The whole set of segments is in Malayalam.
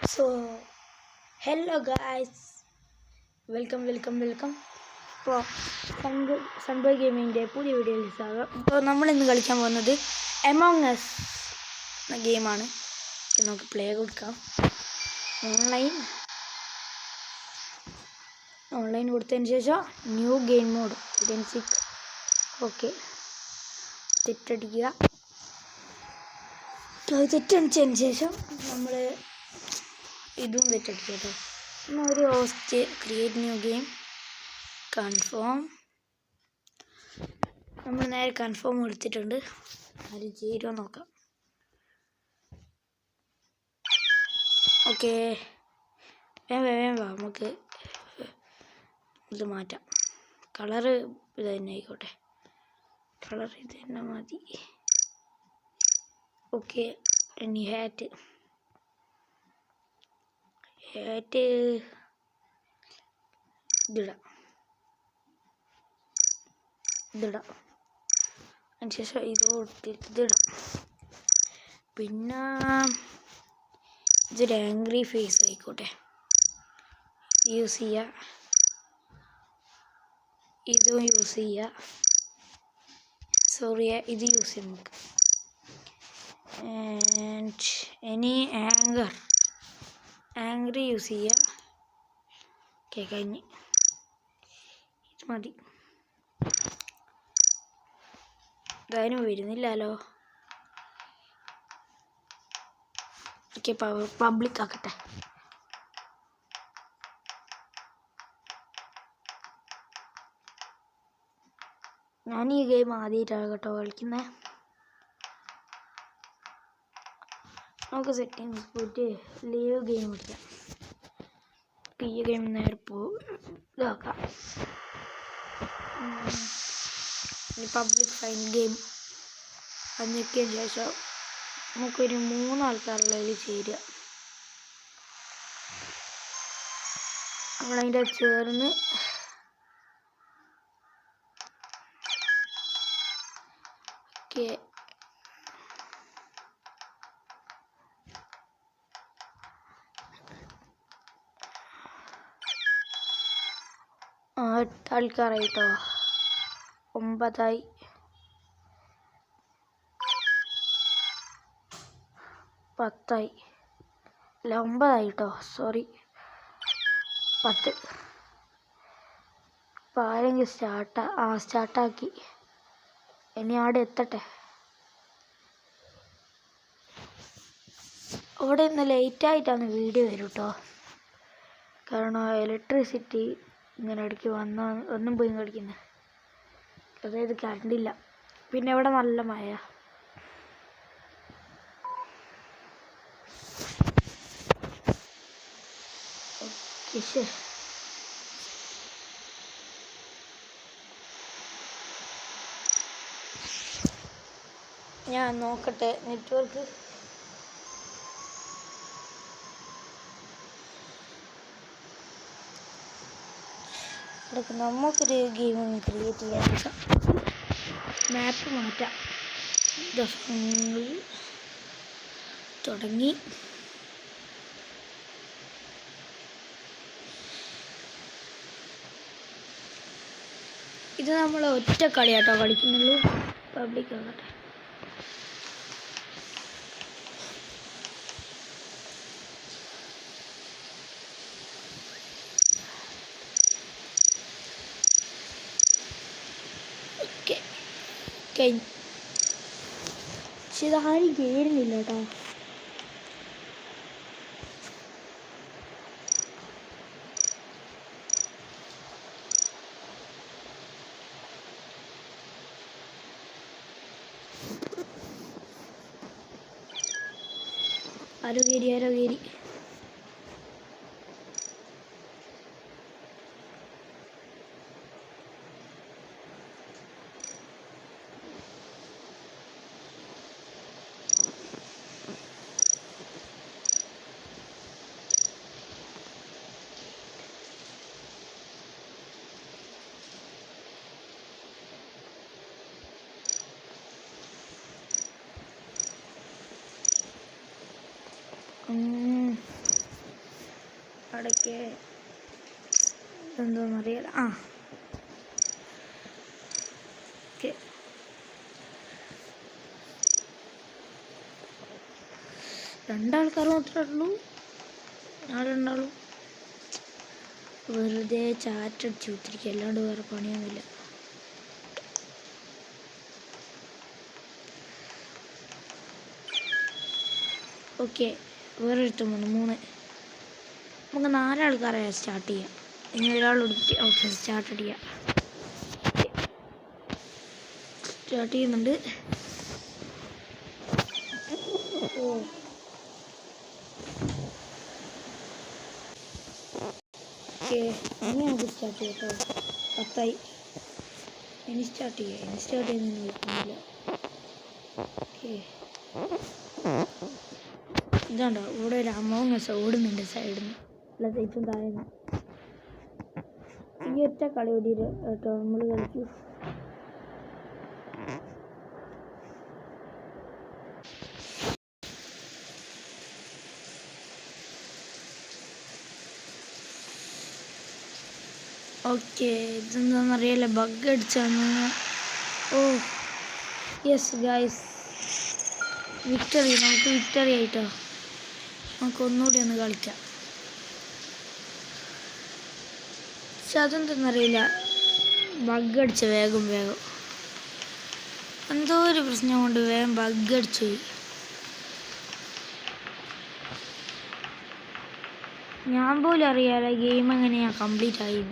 So, hello guys, welcome. ഇപ്പോൾ സൺബോയ് ഗെയിമിൻ്റെ പുതിയ വീഡിയോയിൽ സ്വാഗതം. ഇപ്പോൾ നമ്മളിന്ന് കളിക്കാൻ പോകുന്നത് എമോങ് അസ് എന്ന ഗെയിമാണ്. നമുക്ക് പ്ലേ കൊടുക്കാം. ഓൺലൈൻ കൊടുത്തതിന് ശേഷം ന്യൂ ഗെയിം മോഡ് ഇഡൻസിക് ഓക്കെ തെറ്റടിക്കുക. തെറ്റടിച്ചതിന് ശേഷം നമ്മൾ ഇതും തെറ്റടിക്കുക കേട്ടോ. ഒരു host create new game confirm. നമ്മൾ നേരെ കൺഫേം എടുത്തിട്ടുണ്ട്. ആരും ചെയ്തോ നോക്കാം. ഓക്കെ, വേഗം വാ, നമുക്ക് ഇത് മാറ്റാം. കളറ് ഇത് തന്നെ ആയിക്കോട്ടെ, കളർ ഇത് തന്നെ മതി. ഓക്കെ, ഇനി ഹാറ്റ് ഇതിടാം. അതിന് ശേഷം ഇതിടാം. പിന്നെ ഇതൊരു ആംഗ്രി ഫേസ് ആയിക്കോട്ടെ, യൂസ് ചെയ്യുക. ഇതും യൂസ് ചെയ്യുക. സോറി, ഇത് യൂസ് ചെയ്യാം നമുക്ക്. ഇനി ആംഗ്രി യൂസ് ചെയ്യുക. ഓക്കെ, കഴിഞ്ഞ്. ഇത് മതി. ഇതാരും വരുന്നില്ലല്ലോ. ഓക്കെ, പബ്ലിക് ആക്കട്ടെ. ഞാൻ ഈ ഗെയിം ആദ്യമായിട്ടാണ് കേട്ടോ കളിക്കുന്നത്. നമുക്ക് സെറ്റിങ്സ് പോയിട്ട് ലീവ് ഗെയിം കളിക്കാം. ഈ ഗെയിം നേരെ ഇതാക്കാം. പബ്ലിക് ഫൈൻ ഗെയിം അത് ഞെക്കിയതിന് ശേഷം നമുക്കൊരു 3 ആൾക്കാരുള്ളതിൽ ചേരുക. നമ്മളതിൻ്റെ ചേർന്ന് ഓക്കെ ആൾക്കാരായിട്ടോ 9 10 അല്ല 9 കേട്ടോ, സോറി 10. അപ്പോൾ ആരെങ്കിലും സ്റ്റാർട്ടാക്കി. ഇനി അവിടെ എത്തട്ടെ. അവിടെ ഇന്ന് ലേറ്റായിട്ടാണ് വീഡിയോ വരും കേട്ടോ. കാരണം ഇലക്ട്രിസിറ്റി ഇങ്ങനെ ഇടയ്ക്ക് ഒന്നും പോയി കളിക്കുന്നത്. അതായത് കറണ്ടില്ല. പിന്നെ ഇവിടെ നല്ല മഴ. ഓക്കെ, ഞാൻ നോക്കട്ടെ നെറ്റ്വർക്ക്. നമുക്കൊരു ഗെയിം ക്രിയേറ്റ് ചെയ്യാൻ മാപ്പ് മാറ്റാം. തുടങ്ങി. ഇത് നമ്മൾ ഒറ്റ കളിയാട്ടോ കളിക്കുന്നുള്ളൂ. പബ്ലിക് ആകട്ടെ. ഓക്കെ, കഴിഞ്ഞു. പക്ഷെ ഇതാരും കേറുന്നില്ല കേട്ടോ. ആരോ കയറി. അവിടേക്ക് എന്തോന്നറിയില്ല. ഓക്കെ, രണ്ടാൾക്കാർ മാത്രമേ ഉള്ളൂ. രണ്ടാളും വെറുതെ ചാറ്റടിച്ച് വിട്ടിരിക്കുക, അല്ലാണ്ട് വേറെ പണിയൊന്നുമില്ല. ഓക്കെ, വേറെ ഒരുത്തം വന്നു, 3. നമുക്ക് 4 ആൾക്കാരെ സ്റ്റാർട്ട് ചെയ്യാം. ഇനി ഒരാളോട് ഓക്കെ സ്റ്റാർട്ട് ചെയ്യാം. സ്റ്റാർട്ട് ചെയ്യുന്നുണ്ട്. ഓക്കെ, ഇനി നമുക്ക് സ്റ്റാർട്ട് ചെയ്യാം കേട്ടോ. 10 ഇനി സ്റ്റാർട്ട് ചെയ്യുന്നൊന്നും നോക്കുന്നില്ല. ഓക്കെ, ഇതുണ്ടോ ഇവിടെ ഒരു അമോങ് അസ് ഓടുന്നുണ്ട് സൈഡിൽ നിന്ന്, അല്ല ഇപ്പം താഴെ. ഈ ഒറ്റ കളി ഓടിയിട്ട് കേട്ടോ നമ്മൾ കളിക്കൂ. ഓക്കെ, ഇതെന്താണെന്നറിയില്ല, ബഗ് അടിച്ചാന്ന്. ഓ യെസ് ഗൈസ്, വിക്ടറി, നമുക്ക് വിക്ടറി ആയിട്ടോ. നമുക്ക് ഒന്നുകൂടി ഒന്ന് കളിക്കാം. പക്ഷെ അതെന്തെന്നറിയില്ല, ബഗ് അടിച്ച വേഗം എന്തോ ഒരു പ്രശ്നം കൊണ്ട് വേഗം ബഗ് അടിച്ചു പോയി. ഞാൻ പോലും അറിയാലോ ഗെയിം എങ്ങനെയാ കംപ്ലീറ്റ് ആയി.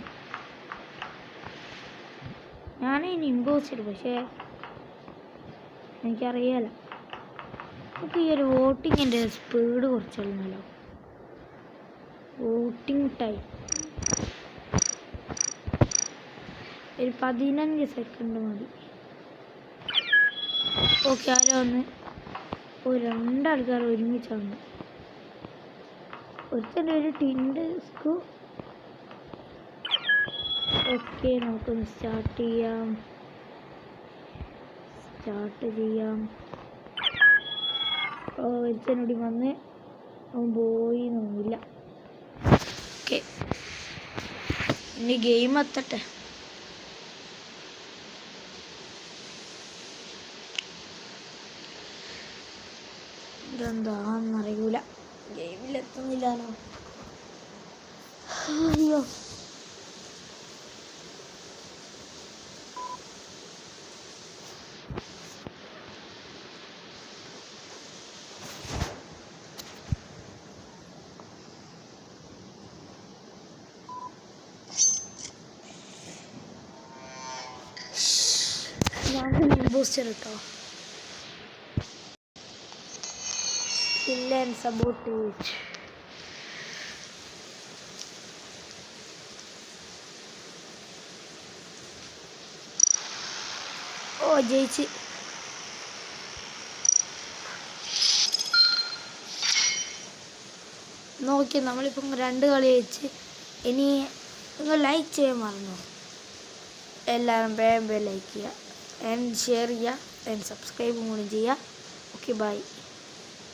ഞാനിനി ഇമ്പോസിബിൾ, പക്ഷേ എനിക്കറിയാലോ. നമുക്ക് ഈ ഒരു വോട്ടിങ്ങിൻ്റെ സ്പീഡ് കുറച്ചല്ലോ. വോട്ടിംഗ് ടൈം ഒരു 15 സെക്കൻഡ് മതി. ഓക്കെ, ആരോ ഒന്ന് 2 ആൾക്കാർ ഒരുമിച്ചാണ്. ഒരുത്തൻ്റെ ഒരു ടിൻഡ് സ്കൂ. ഓക്കെ, നമുക്കൊന്ന് സ്റ്റാർട്ട് ചെയ്യാം. ഒരുത്തനോടി വന്ന് അവൻ പോയി നോക്കില്ല. ഓക്കെ, ഇനി ഗെയിം എത്തട്ടെ. ഇതെന്താണെന്നറിയൂല, ഗെയിമിലെത്തുന്നില്ലാലോ. അയ്യോ, ഞാൻ ബൂസ്റ്റർ കേട്ടോ. Kill and sabotage. ഓ ജയിച്ച്. നോക്കി നമ്മളിപ്പം 2 കളി ജയിച്ച്. ഇനി നിങ്ങൾ ലൈക്ക് ചെയ്യാൻ മറന്നോ? എല്ലാവരും വേഗം ലൈക്ക് ചെയ്യുക, ആൻഡ് ഷെയർ ചെയ്യുക, ആൻഡ് സബ്സ്ക്രൈബും കൂടി ചെയ്യുക. Okay, by.